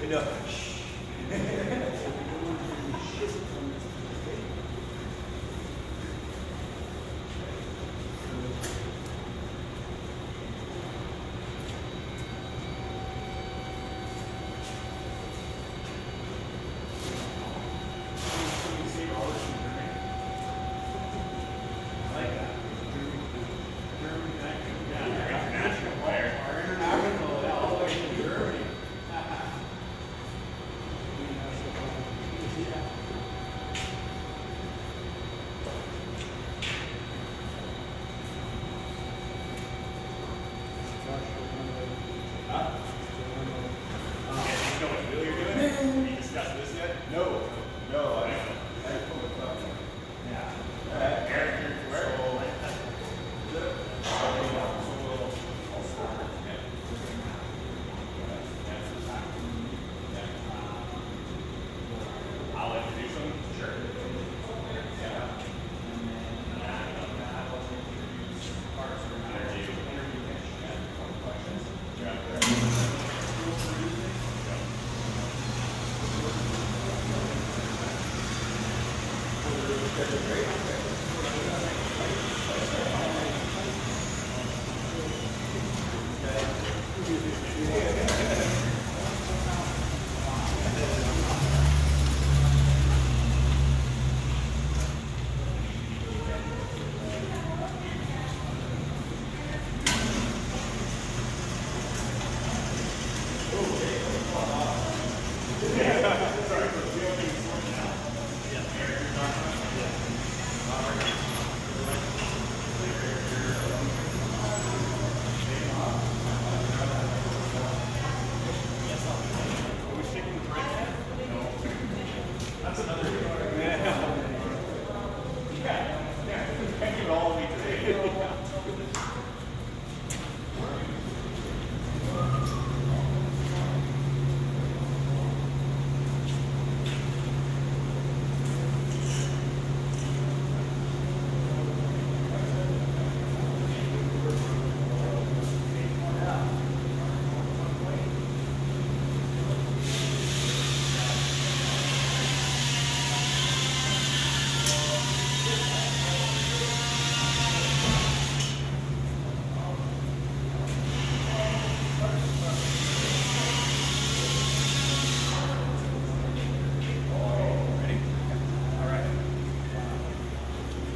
No.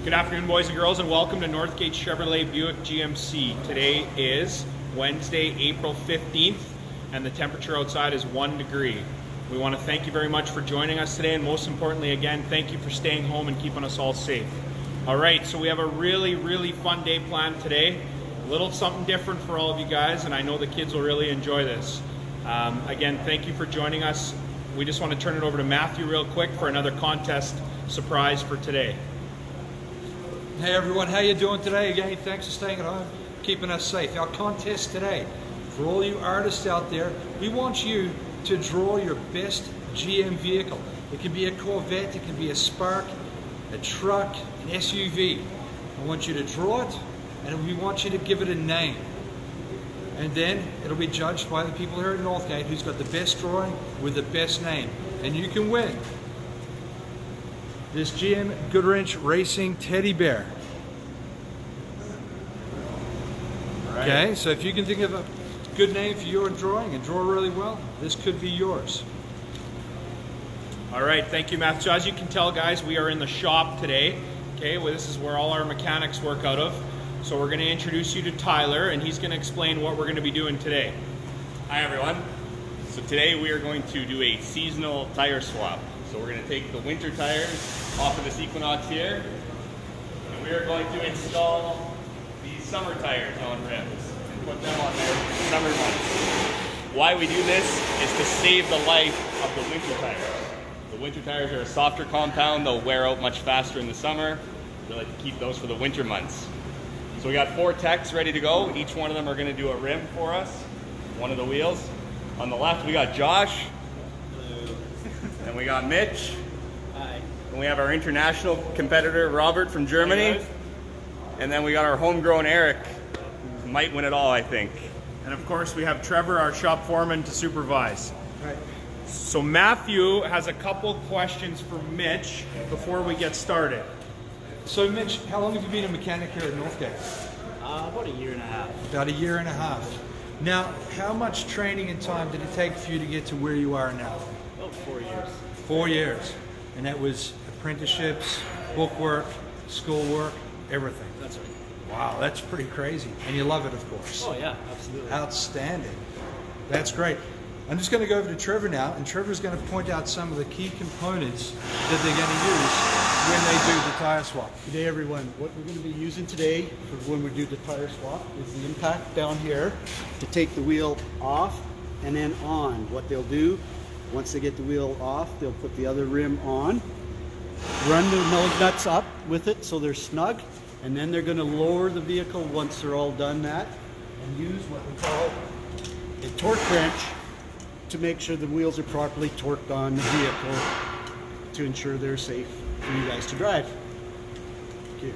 Good afternoon, boys and girls, and welcome to Northgate Chevrolet Buick GMC. Today is Wednesday, April 15th, and the temperature outside is 1 degree. We want to thank you very much for joining us today, and most importantly, again, thank you for staying home and keeping us all safe. All right, so we have a really fun day planned today. A little something different for all of you guys, and I know the kids will really enjoy this. Again, thank you for joining us. We just want to turn it over to Matthew real quick for another contest surprise for today. Hey everyone, how you doing today? Again, thanks for staying at home, keeping us safe. Our contest today, for all you artists out there, we want you to draw your best GM vehicle. It can be a Corvette, it can be a Spark, a truck, an SUV. I want you to draw it, and we want you to give it a name. And then it'll be judged by the people here at Northgate who's got the best drawing with the best name. And you can win this GM Goodwrench Racing Teddy Bear. Right. Okay, so if you can think of a good name for your drawing and draw really well, this could be yours. All right, thank you, Matthew. So as you can tell, guys, we are in the shop today. Okay, well, this is where all our mechanics work out of. So we're going to introduce you to Tyler, and he's going to explain what we're going to be doing today. Hi, everyone. So today we are going to do a seasonal tire swap. So we're going to take the winter tires off of this Equinox here, and we are going to install these summer tires on rims and put them on there for summer months. Why we do this is to save the life of the winter tires. The winter tires are a softer compound, they'll wear out much faster in the summer. We like to keep those for the winter months. So we got 4 techs ready to go. Each one of them are going to do a rim for us, one of the wheels. On the left we got Josh. Hello. And we got Mitch. Hi. And we have our international competitor Robert from Germany. Hey, and then we got our homegrown Eric, who might win it all, I think. And of course we have Trevor, our shop foreman, to supervise. Right. So Matthew has a couple questions for Mitch before we get started. So Mitch, how long have you been a mechanic here at Northgate? About a year and a half. About a year and a half. Now, how much training and time did it take for you to get to where you are now? About 4 years. 4 years. And that was apprenticeships, bookwork, schoolwork, everything. That's right. Wow, that's pretty crazy. And you love it, of course. Oh yeah, absolutely. Outstanding. That's great. I'm just going to go over to Trevor now, and Trevor's going to point out some of the key components that they're going to use when they do the tire swap. Good day, everyone. What we're going to be using today for when we do the tire swap is the impact down here to take the wheel off and then on. What they'll do, once they get the wheel off, they'll put the other rim on, run the nose nuts up with it so they're snug, and then they're going to lower the vehicle once they're all done that and use what we call a torque wrench to make sure the wheels are properly torqued on the vehicle to ensure they're safe for you guys to drive. Okay.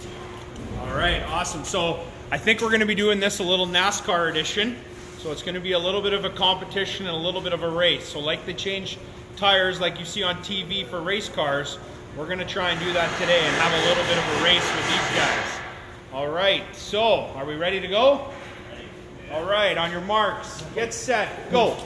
All right, awesome. So I think we're going to be doing this a little NASCAR edition. So it's going to be a little bit of a competition and a little bit of a race. So like they change tires like you see on TV for race cars, we're going to try and do that today and have a little bit of a race with these guys. All right, so are we ready to go? All right, on your marks, get set, go.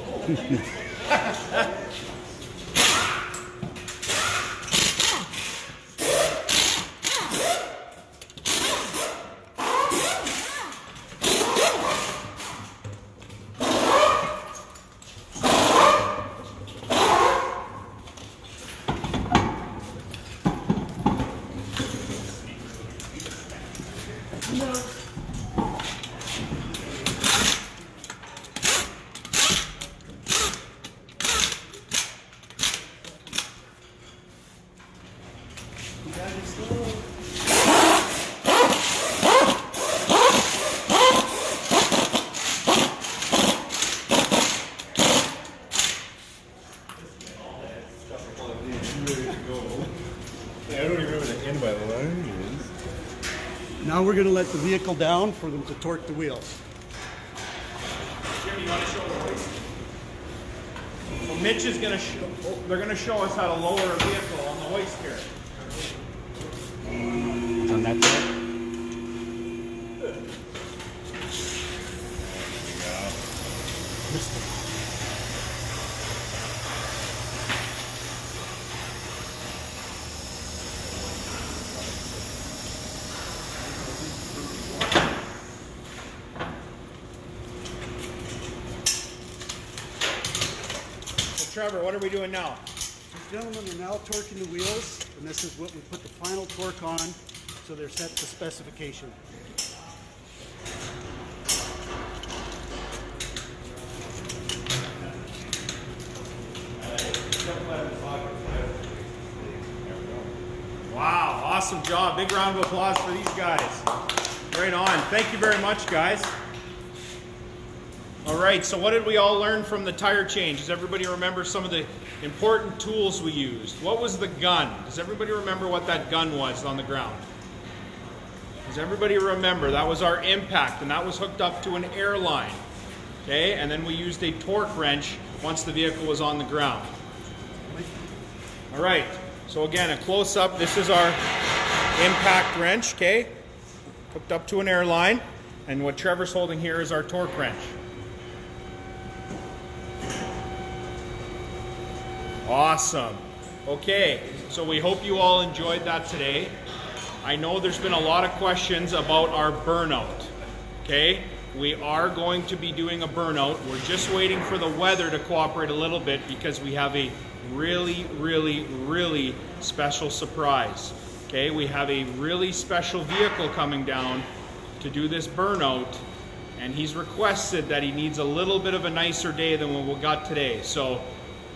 Now we're going to let the vehicle down for them to torque the wheels. Jimmy, you want to show the hoist? So Mitch is going to they're going to show us how to lower a vehicle on the hoist here. On that side. Trevor, what are we doing now? These gentlemen are now torquing the wheels, and this is what we put the final torque on, so they're set to specification. Wow, awesome job. Big round of applause for these guys. Right on. Thank you very much, guys. All right, so what did we all learn from the tire change? Does everybody remember some of the important tools we used? What was the gun? Does everybody remember what that gun was on the ground? Does everybody remember? That was our impact, and that was hooked up to an airline. Okay, and then we used a torque wrench once the vehicle was on the ground. All right, so again, a close-up. This is our impact wrench, okay? Hooked up to an airline, and what Trevor's holding here is our torque wrench. Awesome. Okay, so we hope you all enjoyed that today. I know there's been a lot of questions about our burnout. Okay, we are going to be doing a burnout. We're just waiting for the weather to cooperate a little bit because we have a really, really, really special surprise. Okay, we have a really special vehicle coming down to do this burnout, and he's requested that he needs a little bit of a nicer day than what we got today. So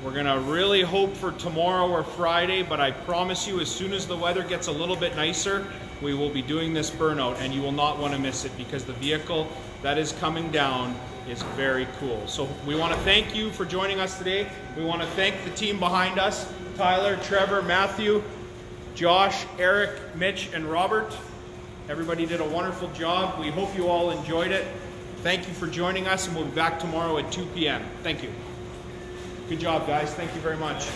we're gonna really hope for tomorrow or Friday, but I promise you, as soon as the weather gets a little bit nicer, we will be doing this burnout, and you will not want to miss it because the vehicle that is coming down is very cool. So we want to thank you for joining us today. We want to thank the team behind us, Tyler, Trevor, Matthew, Josh, Eric, Mitch, and Robert. Everybody did a wonderful job. We hope you all enjoyed it. Thank you for joining us, and we'll be back tomorrow at 2 p.m. Thank you. Good job, guys. Thank you very much.